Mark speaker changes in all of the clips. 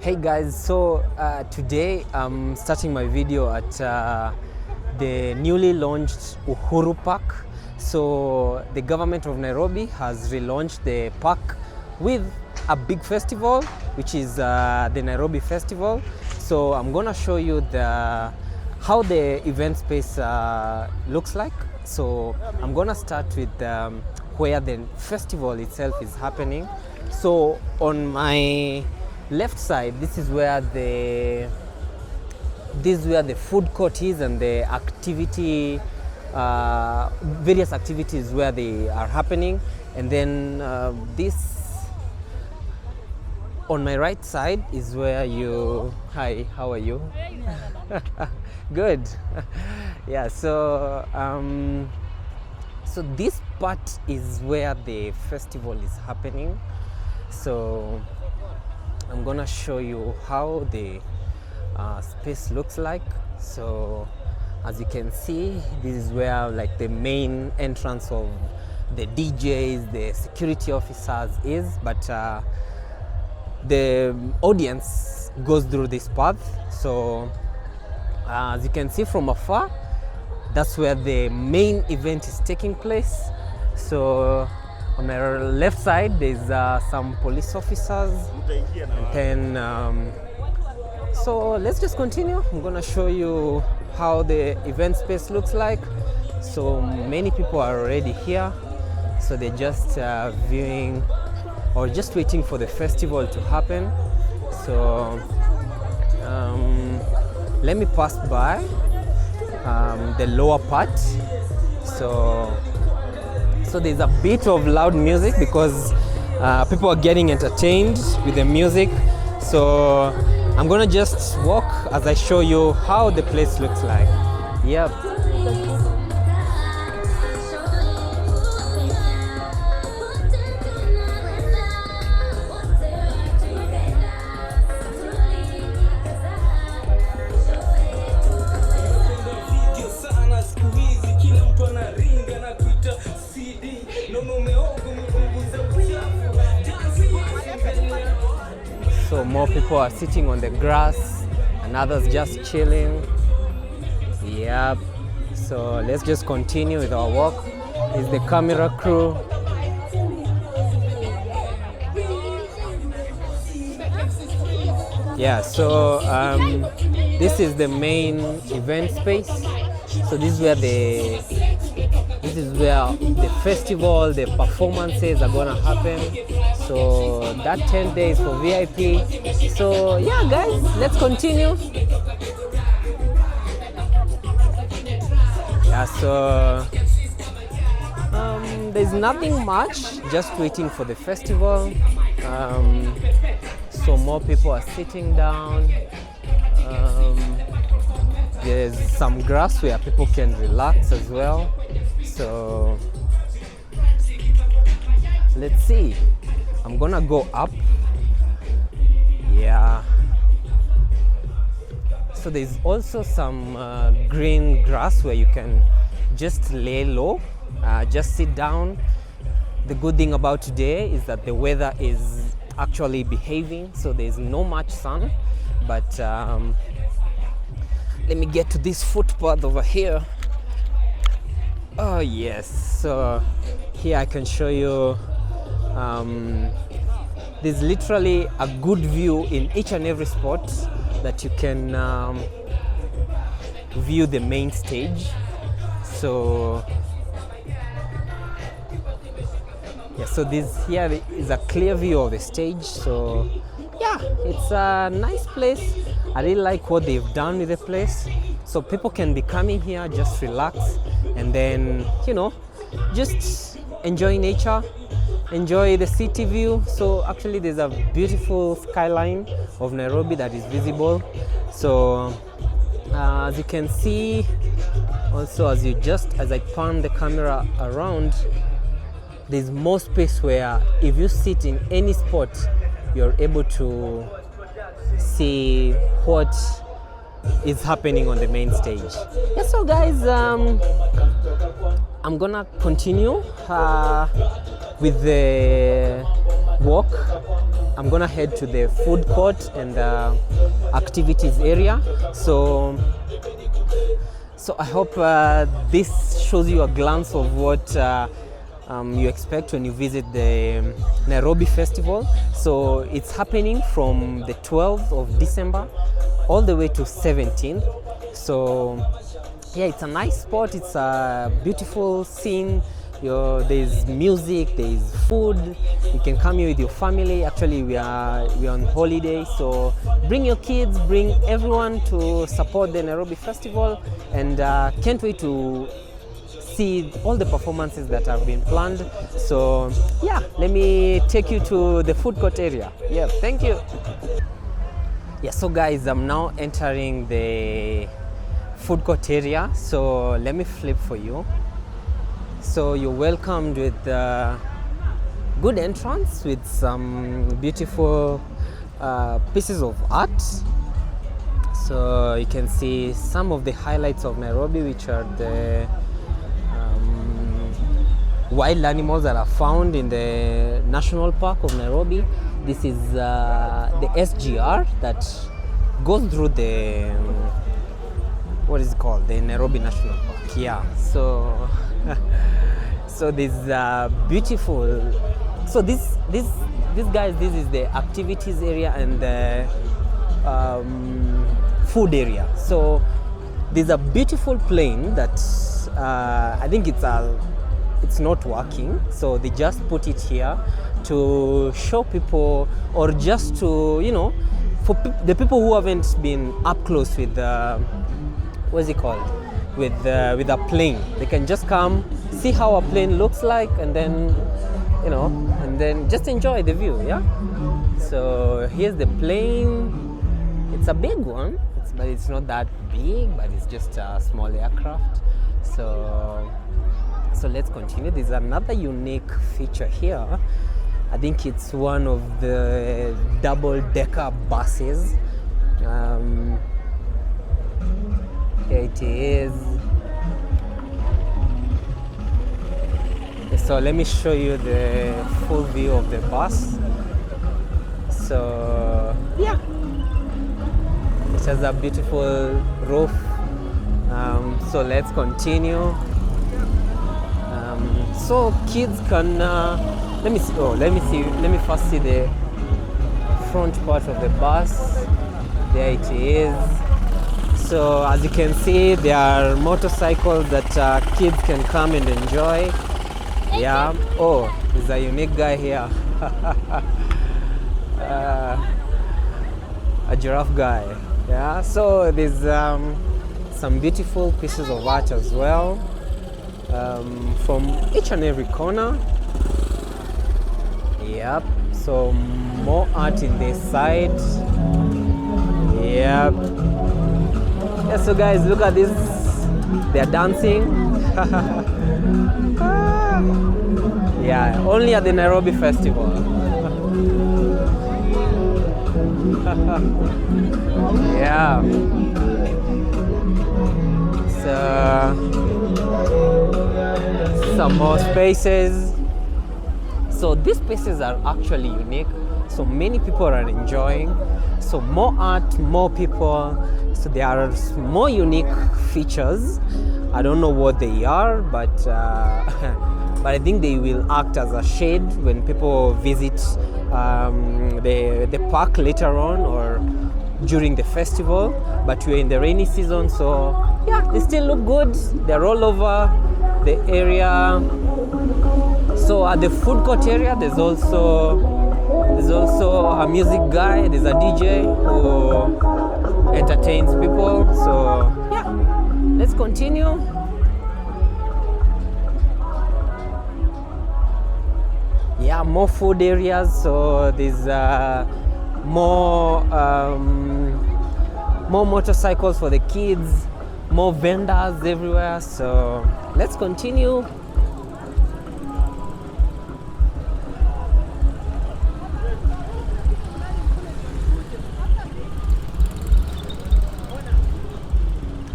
Speaker 1: Hey guys, so today I'm starting my video at the newly launched Uhuru Park. So the government of Nairobi has relaunched the park with a big festival, which is the Nairobi Festival. So I'm gonna show you how the event space looks like. So I'm gonna start with where the festival itself is happening. So on my left side, this is where the food court is and the activity, various activities where they are happening. And then this on my right side is where hi, how are you? Good. Yeah, so so this part is where the festival is happening. So I'm gonna show you how the space looks like. So as you can see, this is where like the main entrance of the DJs, the security officers is, but the audience goes through this path. So as you can see from afar, that's where the main event is taking place. So on my left side, there's some police officers, and then so let's just continue. I'm gonna show you how the event space looks like. So many people are already here, so they're just viewing or just waiting for the festival to happen. So let me pass by the lower part. So there's a bit of loud music because people are getting entertained with the music. So I'm gonna just walk as I show you how the place looks like. Yep. So more people are sitting on the grass and others just chilling. Yep. So let's just continue with our walk. Is the camera crew. Yeah, so this is the main event space. So this is where the festival, the performances are gonna happen. So that 10 days for VIP. So yeah guys, let's continue. Yeah, so there's nothing much, just waiting for the festival. So more people are sitting down. There's some grass where people can relax as well. So let's see. I'm gonna go up. Yeah. So there's also some green grass where you can just lay low, just sit down. The good thing about today is that the weather is actually behaving, so there's no much sun. But let me get to this footpath over here. Oh yes, so here I can show you there's literally a good view in each and every spot that you can view the main stage. So yeah, so this here is a clear view of the stage. So yeah, it's a nice place. I really like what they've done with the place. So people can be coming here, just relax, and then, you know, just enjoy nature, enjoy the city view. So actually there's a beautiful skyline of Nairobi that is visible. So as you can see, also as I pan the camera around, there's more space where if you sit in any spot, you're able to see what is happening on the main stage. Yeah, so guys, I'm gonna continue with the walk. I'm gonna head to the food court and activities area. So I hope this shows you a glance of what you expect when you visit the Nairobi Festival. So it's happening from the 12th of December all the way to 17th. So yeah, it's a nice spot. It's a beautiful scene. There's music, there's food. You can come here with your family. Actually, we're on holiday, so bring your kids, bring everyone to support the Nairobi Festival, and can't wait to see all the performances that have been planned. So yeah, let me take you to the food court area. Yeah, thank you. Yeah, so guys, I'm now entering the food court area. So let me flip for you. So you're welcomed with a good entrance with some beautiful pieces of art. So you can see some of the highlights of Nairobi, which are the wild animals that are found in the National Park of Nairobi. This is the SGR that goes through the, what is it called? The Nairobi National Park. Yeah, so so this beautiful, so this guys, this is the activities area and the food area. So there's a beautiful plane that I think it's not working, so they just put it here to show people, or just to, you know, for the people who haven't been up close with what is it called, with a plane. They can just come, see how a plane looks like, and then, you know, and then just enjoy the view. Yeah, so here's the plane. It's a big one, but it's not that big, but it's just a small aircraft. So let's continue. There's another unique feature here. I think it's one of the double-decker buses. Here it is. So let me show you the full view of the bus. So yeah, it has a beautiful roof. So let's continue. So kids can let me first see the front part of the bus. There it is. So as you can see, there are motorcycles that kids can come and enjoy. Yeah. Oh, there's a unique guy here. A giraffe guy. Yeah. So there's some beautiful pieces of art as well, from each and every corner. Yep. So more art in this side. Yep. Yeah, so guys, look at this. They're dancing. Yeah, only at the Nairobi Festival. Yeah. So some more spaces. So these spaces are actually unique. So many people are enjoying. So more art, more people. So there are more unique features. I don't know what they are, but but I think they will act as a shade when people visit the park later on or during the festival. But we're in the rainy season, so yeah, they still look good. They're all over the area. So at the food court area, there's also a music guy. There's a DJ who entertains people. So yeah, let's continue. Yeah, more food areas. So there's more motorcycles for the kids, more vendors everywhere. So let's continue.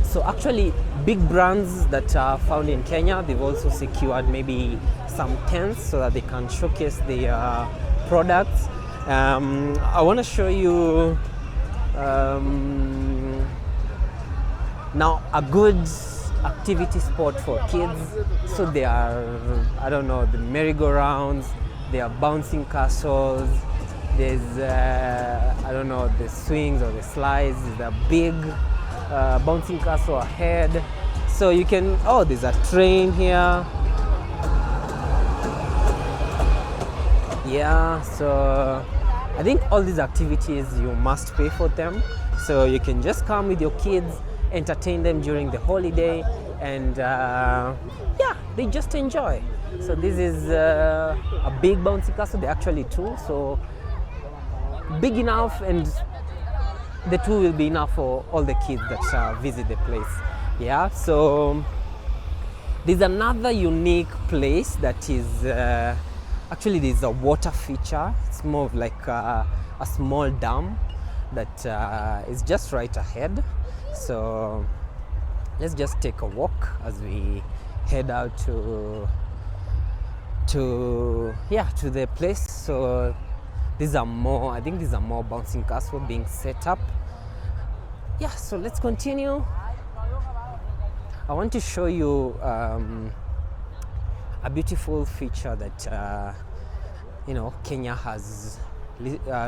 Speaker 1: So actually, big brands that are found in Kenya, they've also secured maybe some tents so that they can showcase their products. I want to show you now a good activity spot for kids. So there are, I don't know, the merry-go-rounds, there are bouncing castles, there's I don't know, the swings or the slides. There's a big bouncing castle ahead, so you can, oh, there's a train here. Yeah, so I think all these activities you must pay for them, so you can just come with your kids, entertain them during the holiday, and yeah, they just enjoy. So this is a big bouncy castle. They're actually two, so big enough, and the two will be enough for all the kids that visit the place. Yeah, so there's another unique place that is actually there's a water feature. It's more of like a small dam that is just right ahead. So let's just take a walk as we head out to the place. So these are more, I think these are more bouncing castles being set up. Yeah, so let's continue. I want to show you a beautiful feature that you know, Kenya has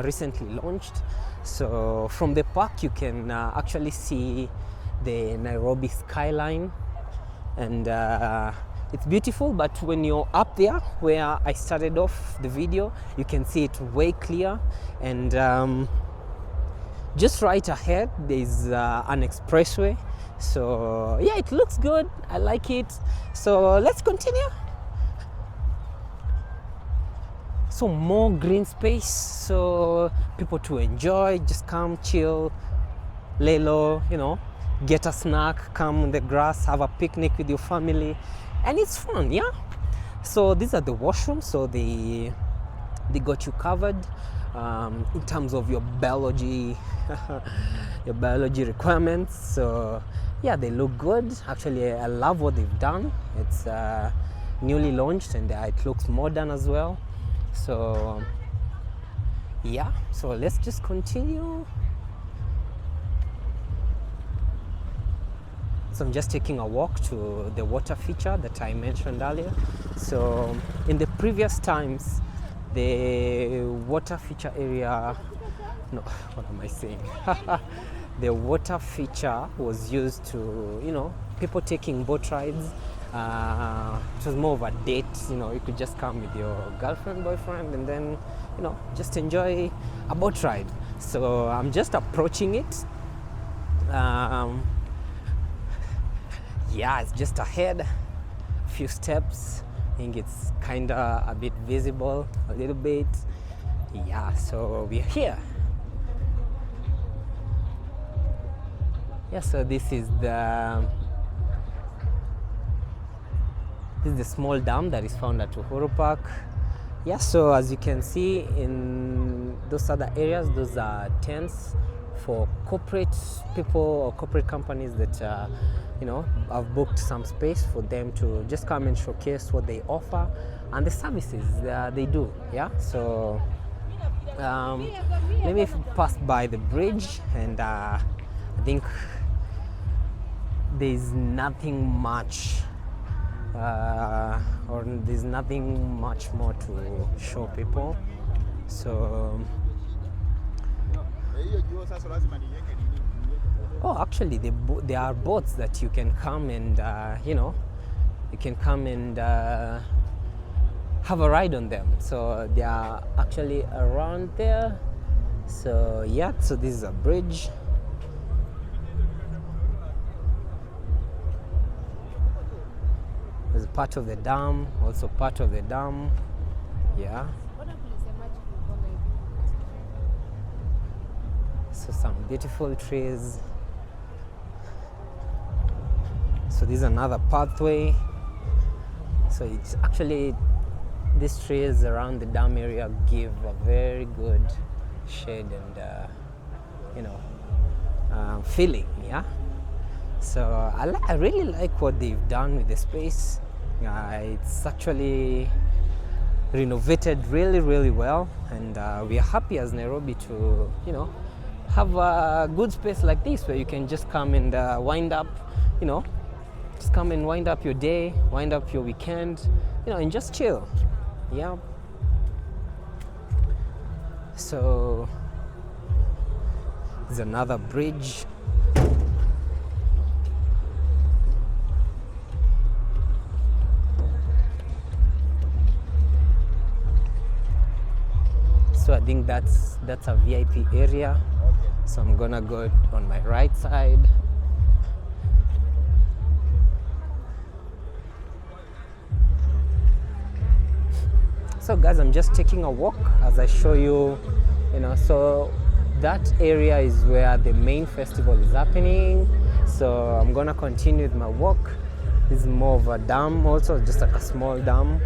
Speaker 1: recently launched. So from the park you can actually see the Nairobi skyline, and it's beautiful. But when you're up there where I started off the video, you can see it way clear. And just right ahead there's an expressway. So yeah, it looks good. I like it. So let's continue. So more green space, so people to enjoy, just come chill, lay low, you know, get a snack, come on the grass, have a picnic with your family, and it's fun. Yeah, so these are the washrooms, so they got you covered in terms of your biology your biology requirements. So yeah, they look good. Actually, I love what they've done. It's newly launched, and it looks modern as well. So yeah, so let's just continue. So I'm just taking a walk to the water feature that I mentioned earlier. So in the previous times, the water feature area, no, what am I saying? The water feature was used to, you know, people taking boat rides. It was more of a date, you know, you could just come with your girlfriend, boyfriend, and then, you know, just enjoy a boat ride. So I'm just approaching it. Yeah, it's just ahead, a few steps. I think it's kind of a bit visible, a little bit. Yeah, so we're here. Yeah, so this is the small dam that is found at Uhuru Park. Yeah, so as you can see in those other areas, those are tents for corporate people or corporate companies that you know, have booked some space for them to just come and showcase what they offer and the services they do. Yeah, so let me pass by the bridge, and I think there's nothing much or there's nothing much more to show people. So oh, actually there are boats that you can come and you know, you can come and have a ride on them. So they are actually around there. So yeah, so this is a bridge. There's part of the dam, also part of the dam. Yeah. So some beautiful trees. So this is another pathway. So it's actually, these trees around the dam area give a very good shade and you know, feeling. Yeah. So I really like what they've done with the space. It's actually renovated really well, and we are happy as Nairobi to, you know, have a good space like this where you can just come and wind up, you know, just come and wind up your day, wind up your weekend, you know, and just chill. Yeah. So there's another bridge. So I think that's a VIP area. So I'm gonna go on my right side. So guys, I'm just taking a walk as I show you, you know, so that area is where the main festival is happening. So I'm gonna continue with my walk. This is more of a dam also, just like a small dam.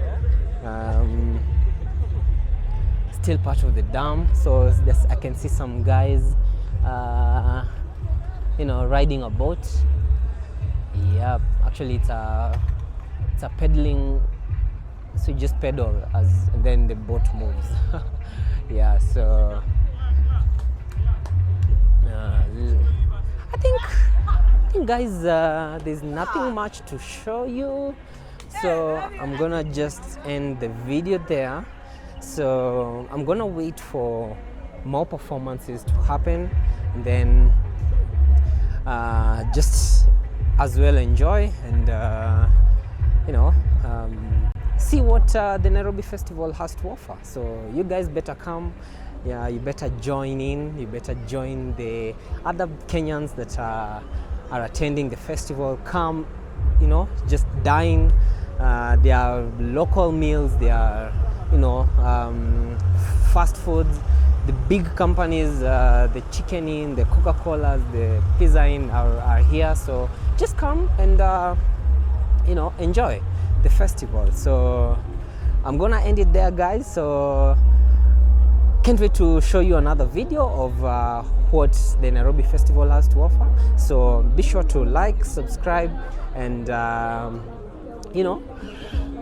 Speaker 1: Still part of the dam, so I can see some guys, you know, riding a boat. Yeah, actually it's a pedaling. So you just pedal and then the boat moves. Yeah, so I think guys, there's nothing much to show you, so I'm gonna just end the video there. So I'm gonna wait for more performances to happen, and then just as well enjoy and you know, see what the Nairobi Festival has to offer. So you guys better come. Yeah, you better join in. You better join the other Kenyans that are attending the festival. Come, you know, just dine. There are local meals. There are, you know, fast foods. The big companies, the Chicken Inn, the Coca-Colas, the Pizza Inn are here. So just come and you know, enjoy the festival. So I'm gonna end it there, guys. So can't wait to show you another video of what the Nairobi Festival has to offer. So be sure to like, subscribe, and you know,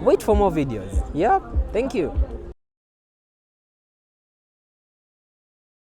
Speaker 1: wait for more videos. Yeah, thank you.